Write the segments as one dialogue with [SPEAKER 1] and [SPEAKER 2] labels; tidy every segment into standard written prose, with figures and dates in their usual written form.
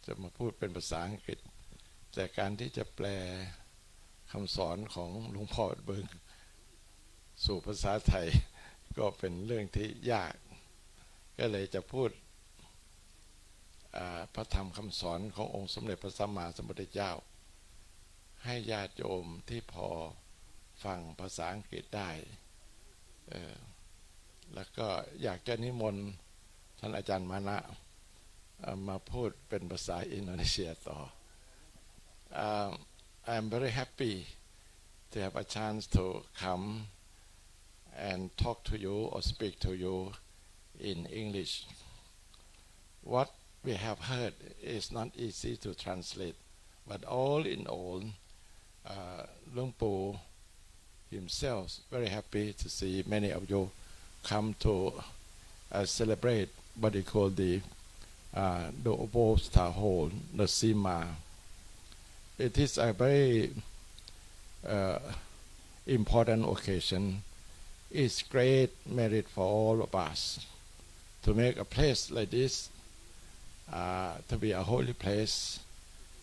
[SPEAKER 1] จะมาพูดเป็นภาษาอังกฤษแต่การที่จะแปลคำสอนของหลวงพ่อเบิงสู่ภาษาไทยก็เป็นเรื่องที่ยากก็เลยจะพูดพระธรรมคำสอนขององค์สมเด็จพระสัมมาสัมพุทธเจ้าให้ญาติโยมที่พอฟังภาษาอังกฤษได้แล้วก็อยากจะนิมนต์ท่านอาจารย์มานะมาพูดเป็นภาษาอินโดนีเซียต่อ I'm very happy to have a chance to come and talk to you or speak to you in English. What we have heard is not easy to translate, but all in all, Luang Pu himself very happy to see many of you come to celebrate what they call the Obo Star Hall, the Sima. It is a very important occasion. It's great merit for all of us to make a place like this to be a holy place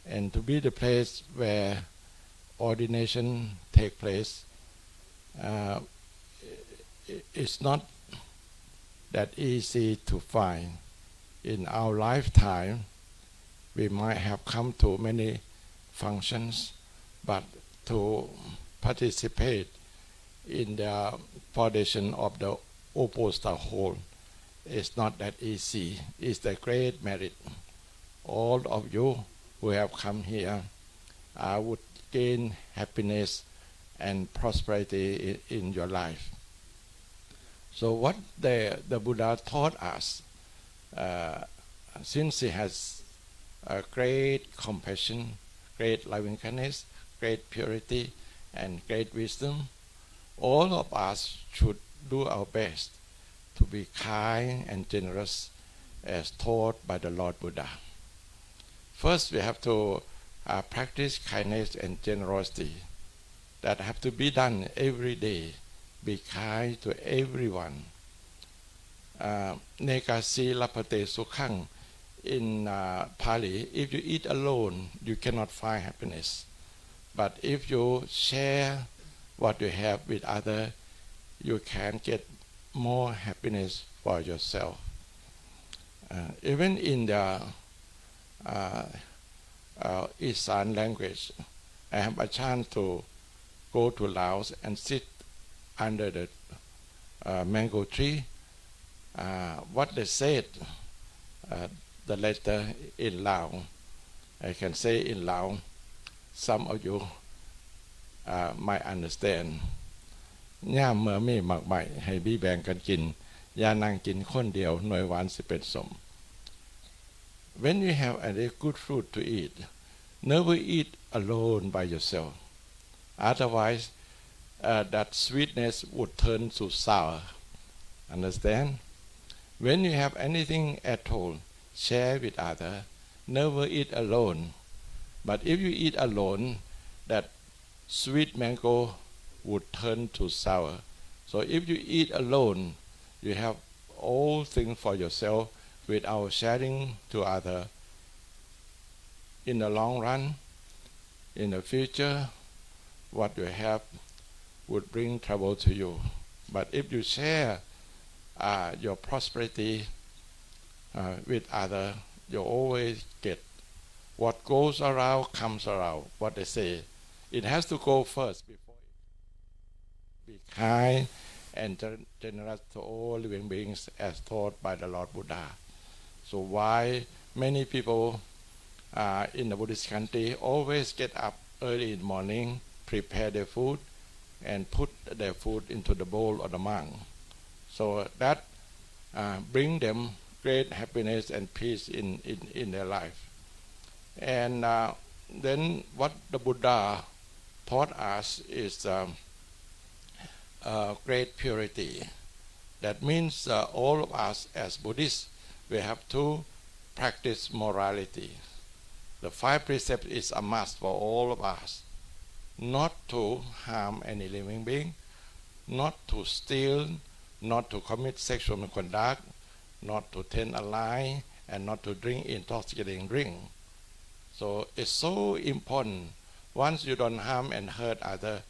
[SPEAKER 1] and to be the place where ordination take place. It's not that easy to find. In our lifetime, we might have come to many functions, but to participate in the foundation of the Opposite Whole is not that easy. It's a great merit. All of you who have come here would gain happiness and prosperity in your life. So what the Buddha taught us, since he has a great compassion, great loving kindness, great purity, and great wisdom, all of us should do our best to be kind and generous as taught by the Lord Buddha. First, we have to practice kindness and generosity. That have to be done every day. Be kind to everyone. Negasi lapate sukhang. In Pali, if you eat alone, you cannot find happiness. But if you share what you have with others, you can get more happiness for yourself. Even in the Isan language, I have a chance to go to Laos and sit under the mango tree. What they said, the letter in Lao, I can say in Lao, some of you might understand. ย่ามเมื่อมีหมักใหม่ให้บีแบ่งกันกินอย่านั่งกินคนเดียวหน่วยหวานสิเป็นสม When you have a good fruit to eat, never eat alone by yourself. Otherwise, that sweetness would turn to sour. Understand? When you have anything at all, share with others. Never eat alone. But if you eat alone, that sweet mango would turn to sour. So if you eat alone, you have all things for yourself without sharing to others. In the long run, in the future, what you have would bring trouble to you. But if you share your prosperity with others, you always get what goes around comes around. What they say, it has to go first before it. Be kind and generous to all living beings as taught by the Lord Buddha. So why many people in the Buddhist country always get up early in the morning, prepare their food, and put their food into the bowl of the monk. So that bring them great happiness and peace in their life. And then what the Buddha taught us is great purity. That means all of us as Buddhists, we have to practice morality. The 5 precepts is a must for all of us. Not to harm any living being, not to steal, not to commit sexual misconduct, not to tell a lie, and not to drink intoxicating drink. So it's so important. Once you don't harm and hurt others,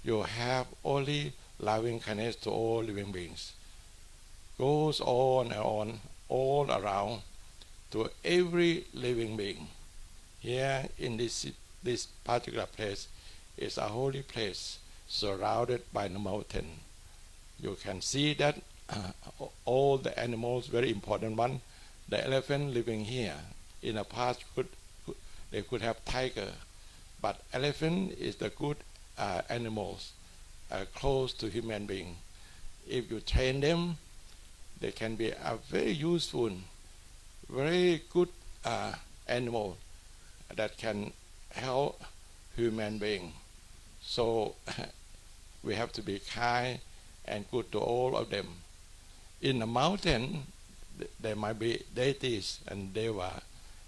[SPEAKER 1] you have only loving kindness to all living beings. Goes on and on, all around, to every living being. Here in this particular place is a holy place surrounded by the mountain. You can see that all the animals, very important one, the elephant living here. In the past, they could have tiger, but elephant is the good animals close to human being. If you train them, they can be a very useful, very good animal that can help human being. So we have to be kind and good to all of them. In the mountain, there might be deities and deva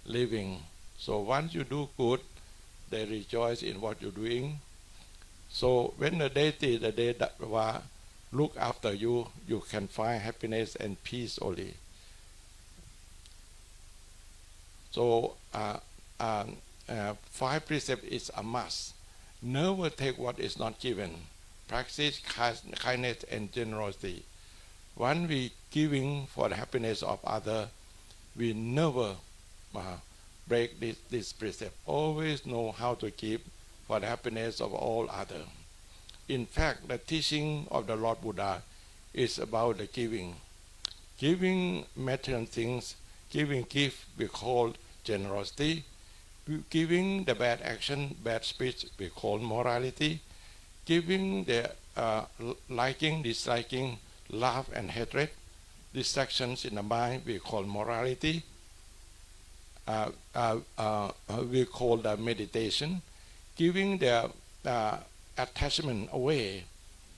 [SPEAKER 1] living. So once you do good, they rejoice in what you're doing. So when the deity, the deva, look after you, you can find happiness and peace only. So 5 precepts is a must. Never take what is not given. Practice kindness and generosity. When we giving for the happiness of others, we never break this precept. Always know how to give for the happiness of all others. In fact, the teaching of the Lord Buddha is about the giving. Giving material things, giving gift we call generosity. Giving the bad action, bad speech we call morality. Giving the liking, disliking, love and hatred, distractions in the mind we call morality. We call the meditation. Giving the attachment away,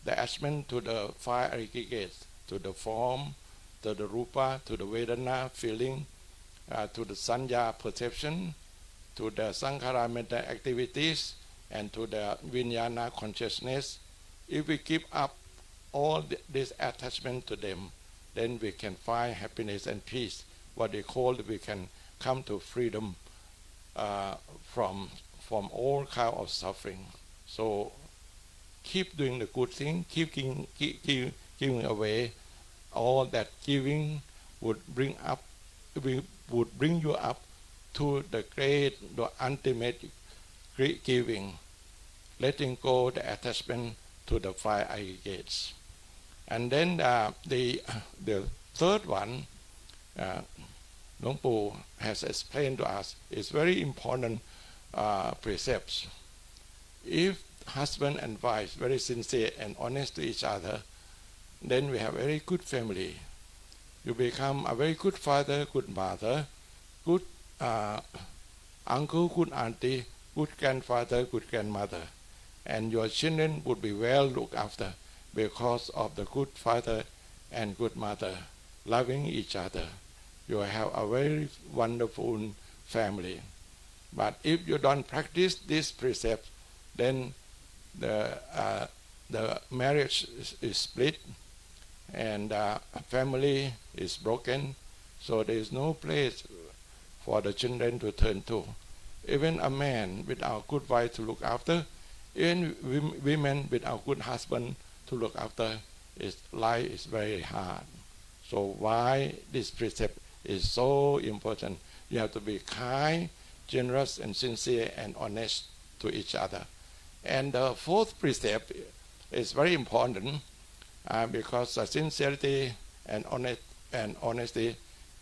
[SPEAKER 1] the attachment to the 5 aggregates, to the form, to the rupa, to the vedana, feeling, to the sanya, perception, to the sankhara, mental activities, and to the vijnana, consciousness. If we give up all this attachment to them, then we can find happiness and peace. What they call, we can come to freedom from all kind of suffering. So keep doing the good thing, keep giving away. All that giving would bring you up to the great, the ultimate giving, letting go the attachment to the 5 aggregates. And then the third one, Luang Pu has explained to us, is very important precepts. If husband and wife very sincere and honest to each other, then we have a very good family. You become a very good father, good mother, good uncle, good auntie, good grandfather, good grandmother, and your children would be well looked after because of the good father and good mother loving each other. You have a very wonderful family. But if you don't practice this precept, then the marriage is split and family is broken. So there is no place for the children to turn to. Even a man without good wife to look after, even women without good husband to look after, life is very hard. So why this precept is so important? You have to be kind, generous, and sincere and honest to each other. And the 4th precept is very important because sincerity and honesty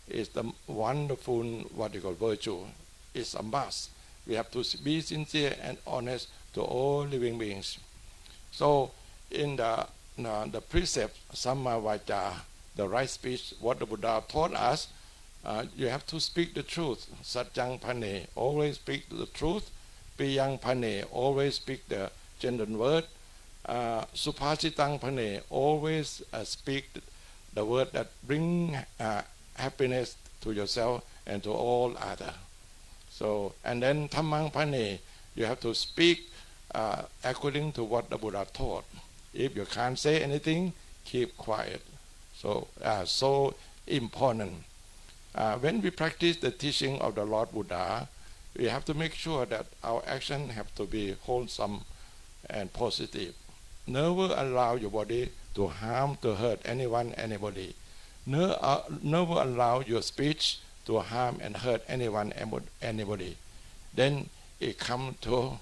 [SPEAKER 1] is the wonderful what you call virtue. It's a must. We have to be sincere and honest to all living beings. So in the precept Samma Vaca, the right speech, what the Buddha taught us, you have to speak the truth. Satjang Pane, always speak the truth. Piyang Pane, always speak the gentle word. Supasitang Pane, always speak the word that bring happiness to yourself and to all others. So, and then Dhammang Pane, you have to speak according to what the Buddha taught. If you can't say anything, keep quiet. So important. When we practice the teaching of the Lord Buddha, we have to make sure that our action have to be wholesome and positive. Never allow your body to harm, to hurt anyone, anybody. Never allow your speech to harm and hurt anyone, anybody. Then it comes to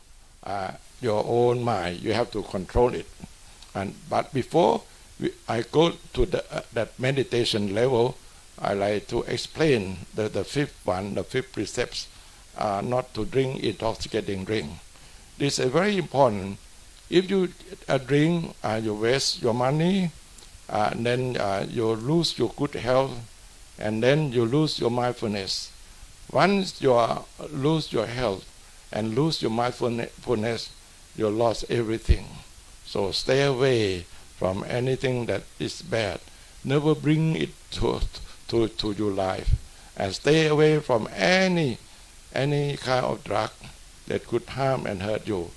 [SPEAKER 1] your own mind. You have to control it. But before I go to that meditation level, I like to explain the fifth one, the fifth precepts, not to drink intoxicating drink. This is very important. If you drink, you waste your money, then you lose your good health, and then you lose your mindfulness. Once you lose your health and lose your mindfulness, you lost everything. So stay away from anything that is bad. Never bring it to your life, and stay away from any kind of drug that could harm and hurt you.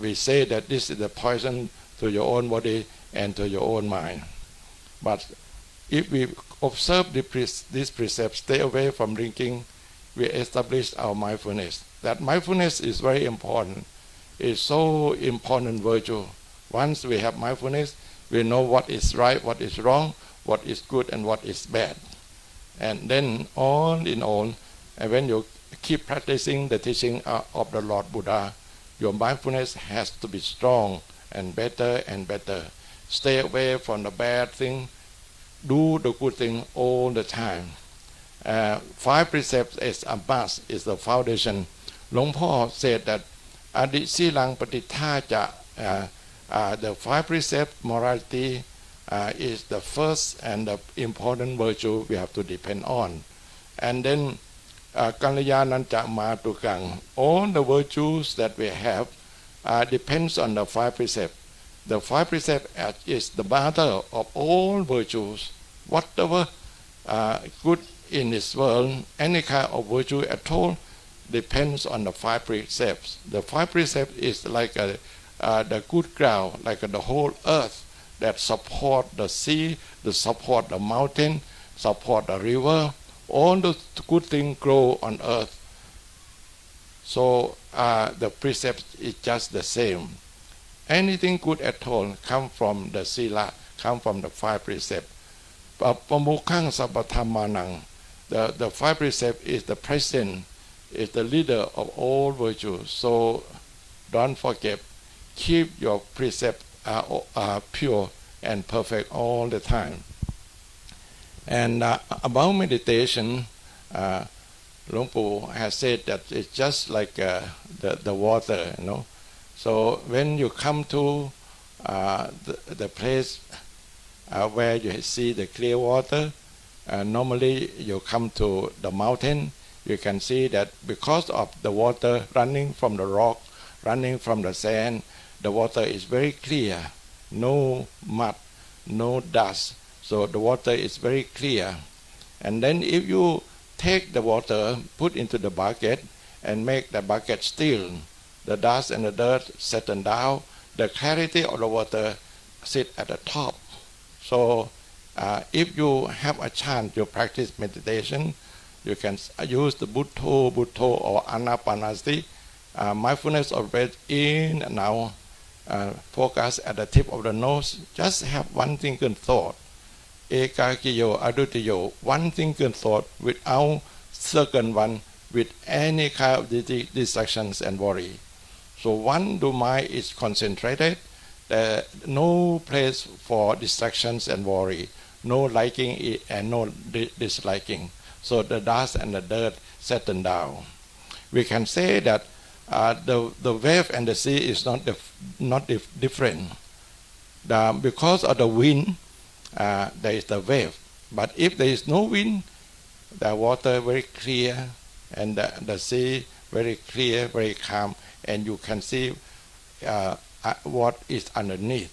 [SPEAKER 1] We say that this is the poison to your own body and to your own mind. But if we observe this precept, stay away from drinking, we establish our mindfulness. That mindfulness is very important. It's so important virtue. Once we have mindfulness, we know what is right, what is wrong, what is good and what is bad. And then all in all, and when you keep practicing the teaching of the Lord Buddha, your mindfulness has to be strong and better and better. Stay away from the bad thing. Do the good thing all the time. 5 precepts is a must, is the foundation. หลวงพ่อ said that อดิสีลังปฏิทาจะ the 5 precepts morality is the first and the important virtue we have to depend on. And then กัลยาณัญจะมาตุกัง all the virtues that we have depends on the 5 precepts. The 5 precepts is the mother of all virtues. Whatever good in this world, any kind of virtue at all, depends on the 5 precepts. The 5 precepts is like the good ground, like the whole earth that support the sea, that support the mountain, support the river. All the good things grow on earth. So the precept is just the same. Anything good at all come from the sila, come from the 5 precepts. Pamukhaṃ sabbadhammaṇaṃ. The 5 precepts is the president, is the leader of all virtues. So don't forget, keep your precepts pure and perfect all the time. And about meditation, Luang Pu has said that it's just like the water, you know. So when you come to the place where you see the clear water, normally you come to the mountain, you can see that because of the water running from the rock, running from the sand, the water is very clear, no mud, no dust. So the water is very clear. And then if you take the water, put into the bucket, and make the bucket still, the dust and the dirt settle down, the clarity of the water sit at the top. So if you have a chance to practice meditation, you can use the Buddho or Anapanasati, mindfulness of breath in and out, focus at the tip of the nose, just have one single thought. Ekakiyo, adutiyo, one single thought without second one, with any kind of distractions and worry. So one the mind is concentrated, no place for distractions and worry, no liking and no disliking. So the dust and the dirt settle down. We can say that the wave and the sea is not different. Because of the wind, there is the wave. But if there is no wind, the water very clear and the sea very clear, very calm, and you can see what is underneath.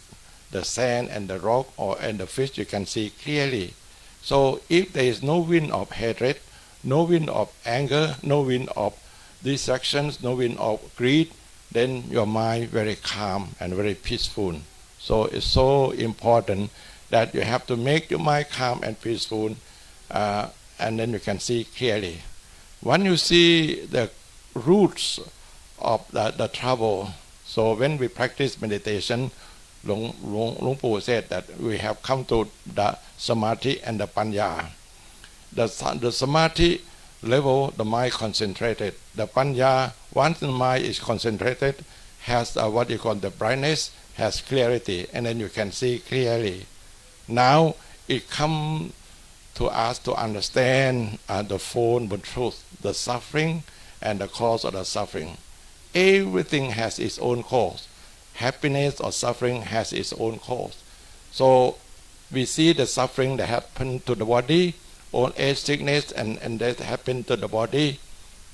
[SPEAKER 1] The sand and the rock and the fish you can see clearly. So if there is no wind of hatred, no wind of anger, no wind of distractions, no wind of greed, then your mind very calm and very peaceful. So it's so important that you have to make your mind calm and peaceful and then you can see clearly. When you see the roots of the trouble, so when we practice meditation, Luang Pu said that we have come to the samadhi and the panya. The samadhi level, the mind concentrated. The panya, once the mind is concentrated, has what you call the brightness, has clarity, and then you can see clearly. Now it comes to us to understand the full truth, the suffering and the cause of the suffering. Everything has its own cause. Happiness or suffering has its own cause. So we see the suffering that happen to the body, old age, sickness, and that happen to the body,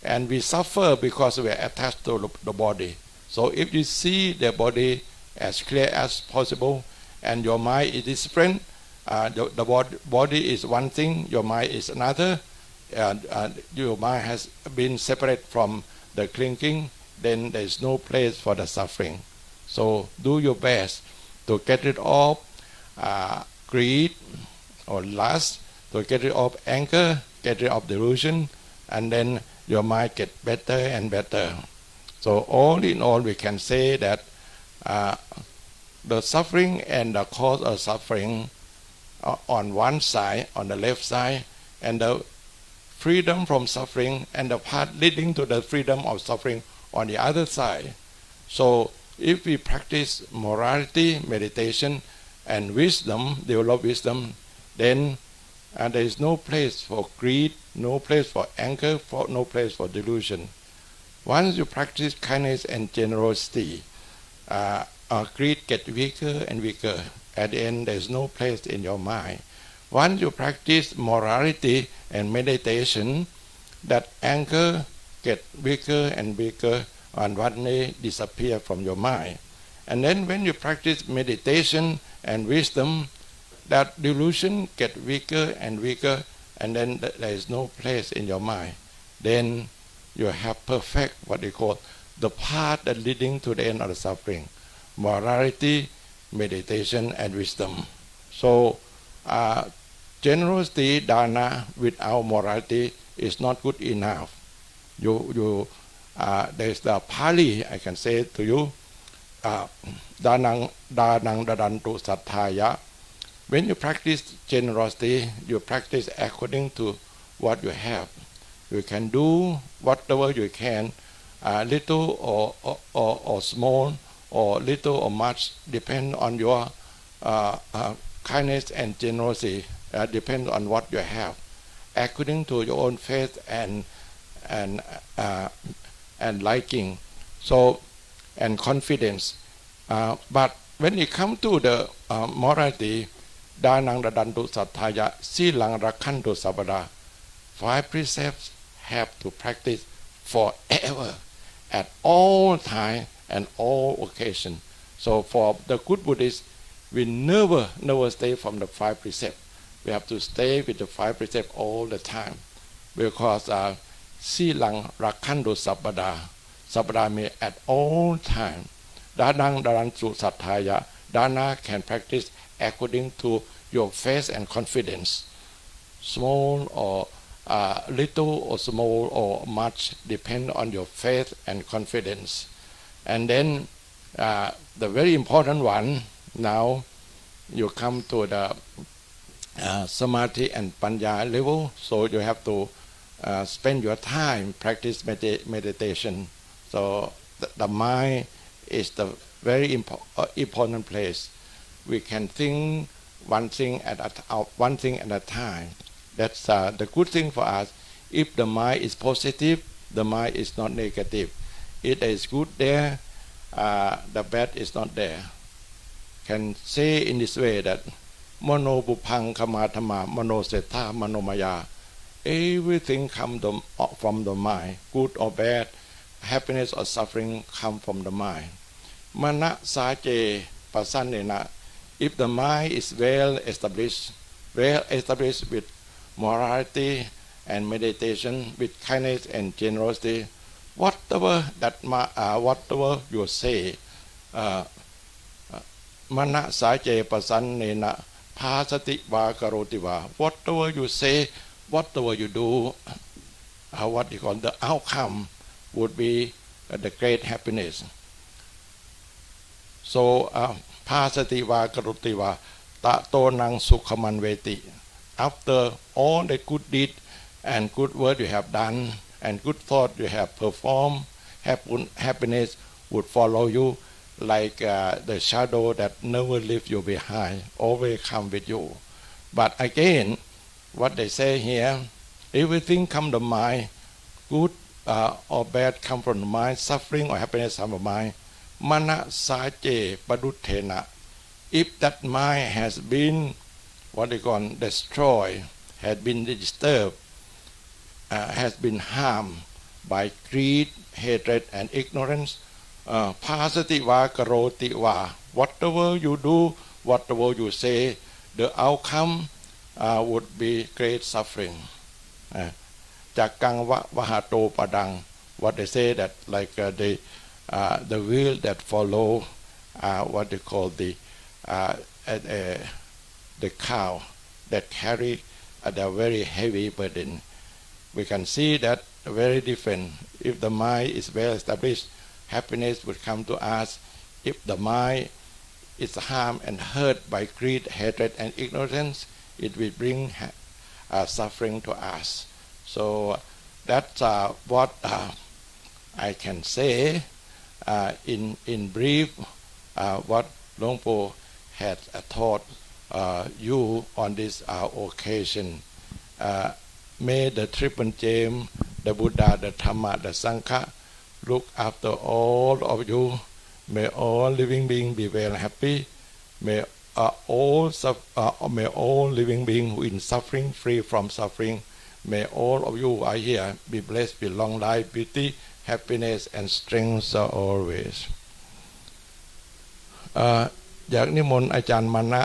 [SPEAKER 1] and we suffer because we are attached to the body. So if you see the body as clear as possible, and your mind is different, the body is one thing, your mind is another, your mind has been separate from the clinging, then there is no place for the suffering. So do your best to get rid of greed or lust, to get rid of anger, get rid of delusion, and then your mind get better and better. So all in all, we can say that the suffering and the cause of suffering on one side, on the left side, and the freedom from suffering and the path leading to the freedom of suffering on the other side. So if we practice morality, meditation, and wisdom, develop wisdom, then there is no place for greed, no place for anger, no place for delusion. Once you practice kindness and generosity, greed gets weaker and weaker. At the end, there is no place in your mind. Once you practice morality and meditation, that anger gets weaker and weaker, and one day disappear from your mind. And then when you practice meditation and wisdom, that delusion gets weaker and weaker, and then there is no place in your mind. Then you have perfect what they call the path that leading to the end of the suffering: morality, meditation, and wisdom. So generosity, dana, without morality is not good enough. There's the Pali, I can say to you, danang dadantu sattaya. When you practice generosity, you practice according to what you have. You can do whatever you can, little or small, or little or much, depend on your kindness and generosity, depends on what you have, according to your own faith and liking, so and confidence. But when it comes to the morality, danang dadantu sattaya, silang rakhantu sabada, 5 precepts have to practice forever, at all time and all occasion. So for the good Buddhists, we never stay from the 5 precepts. We have to stay with the 5 precepts all the time, because silang rakhantu sabada, sabada means at all time. Danang dadantu sattaya, dana can practice according to your faith and confidence, small or little or small or much, depend on your faith and confidence. And then the very important one, now you come to the samadhi and panya level, so you have to spend your time practice meditation. So the mind is the very important place. We can think one thing at a time. That's the good thing for us. If the mind is positive, the mind is not negative. If there is good there, the bad is not there. Can say in this way that Mano bupang kamatama mano seta mano maya. Everything comes from the mind, good or bad, happiness or suffering come from the mind. Mana saje pasanena. If the mind is well established with morality and meditation, with kindness and generosity, whatever you say, mana saje pasanena pasati va karoti va. Whatever you say whatever you do, what you call the outcome would be the great happiness. So, pasatiwa karutiwa tato nang sukhaman veti. After all the good deed and good work you have done and good thought you have performed, happiness would follow you like the shadow that never leaves you behind, always come with you. But again, what they say here, everything come to mind, good or bad come from the mind, suffering or happiness come from the mind. Mana saje paduthena. If that mind has been, what they call destroyed, has been disturbed, has been harmed by greed, hatred, and ignorance, pasatiwa karotiwa. Whatever you do, whatever you say, the outcome would be great suffering. Jakang wahato padang. What they say that like the wheel that follow what they call the cow that carry the very heavy burden. We can see that very different. If the mind is well established, happiness would come to us. If the mind is harmed and hurt by greed, hatred, and ignorance, it will bring suffering to us. So that's what I can say in brief what Luang Po had taught you on this occasion. May the Triple Gem, the Buddha, the Dhamma, the Sangha look after all of you. May all living beings be well and happy. May all living beings who in suffering free from suffering. May all of you who are here be blessed with long life, beauty, happiness, and strength always. อยากนิมนต์อาจารย์มานะ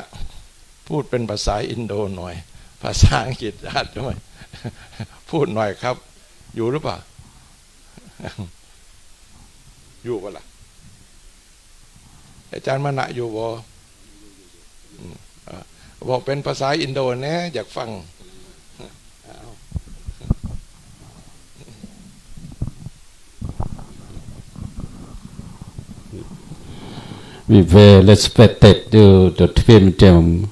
[SPEAKER 1] พูดเป็นภาษาอินโดหน่อยภาษาอังกฤษอาจจะไม่พูดหน่อยครับอยู่หรือเปล่าอยู่ป่ะล่ะอาจารย์มานะอยู่บ่บอกเป็นภาษาอินโดนะอยากฟัง
[SPEAKER 2] We very respected to the Twin Gem,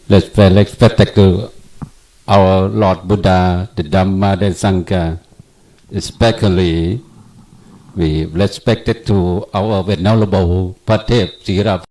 [SPEAKER 2] very respected to our Lord Buddha, the Dhamma, the Sangha. Especially, we respected to our Venerable Patep Sirap.